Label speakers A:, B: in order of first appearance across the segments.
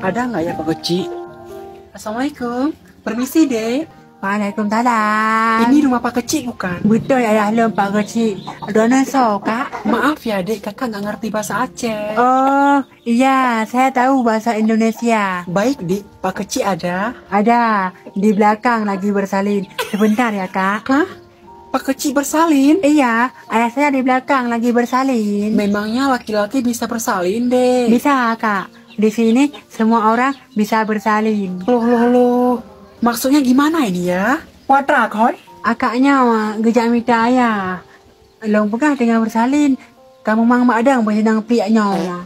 A: Ada nggak ya Pak Kecil? Assalamualaikum. Permisi dek.
B: Waalaikumsalam.
A: Ini rumah Pak Kecil bukan?
B: Betul ya, halo Pak Kecil. Dinosaur Kak.
A: Maaf ya dek, kakak nggak ngerti bahasa Aceh.
B: Oh iya, saya tahu bahasa Indonesia.
A: Baik dek, Pak Kecil ada?
B: Ada di belakang lagi bersalin. Sebentar ya Kak.
A: Hah? Pak Kecil bersalin?
B: Iya, ayah saya di belakang lagi bersalin.
A: Memangnya laki-laki bisa bersalin dek?
B: Bisa Kak. Di sini semua orang bisa bersalin.
A: Loh. Maksudnya gimana ini ya? Watra koi?
B: Akaknya gejak minta ayah. Long pernah dengan bersalin. Kamu mang madang bersenang piaknya.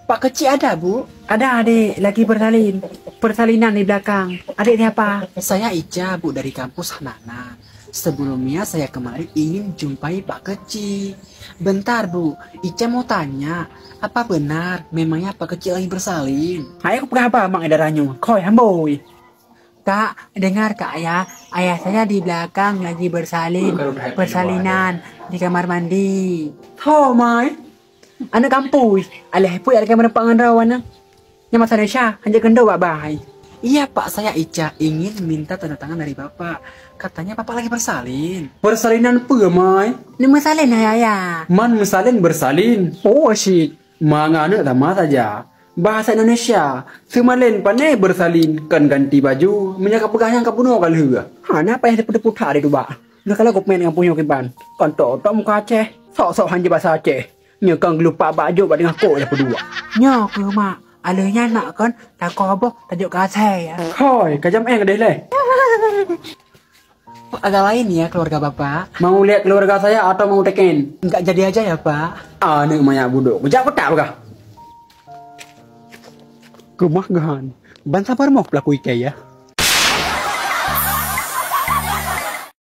A: Pak Kecil ada bu?
B: Ada adik lagi bersalin. Persalinan di belakang. Adik siapa?
A: Saya Ica bu dari kampus Hanana. Sebelumnya saya kemarin ingin jumpai Pak Kecil. Bentar bu, Ica mau tanya, apa benar memangnya Pak Kecil lagi bersalin?
B: Ayo berapa mang edarannya? Koi hamboy. Kak, dengar Kak ya, ayah saya di belakang lagi bersalin, persalinan di kamar mandi.
A: Oh my,
B: Anak kampus, alih pun ada kamar pangan rawan. Yang masa Nesha, hanya kendo babai.
A: iya Pak, saya Ica ingin minta tanda tangan dari Bapak. Katanya Bapak lagi bersalin.
C: Persalinan apa, Mai?
B: Ini masalin ayah.
C: Man mesalin bersalin. Oh, asyik. Mangana sama saja. Bahasa Indonesia. Semalin pandai bersalin. Kan ganti baju. Menyakap pegahnya ke puno kali juga.
B: Hana apa yang diputar itu, Pak? Nah, kalau gue main dengan punya kiban. Kan tok muka Aceh. Sok-sok hanya bahasa Aceh. Nyekang lupa baju pada dengan kok yang kedua. Nyok, Mak. Alihnya nak kan tak koboh tajuk kasih ya.
C: Hoi, kajam gede leh.
A: Ada lain ya keluarga Bapak?
C: Mau lihat keluarga saya atau mau teken?
A: Enggak jadi aja ya Pak?
C: Ini maya budok. Kejap petak kah? Kemah gahan. Ban sabar mau pelaku ike ya.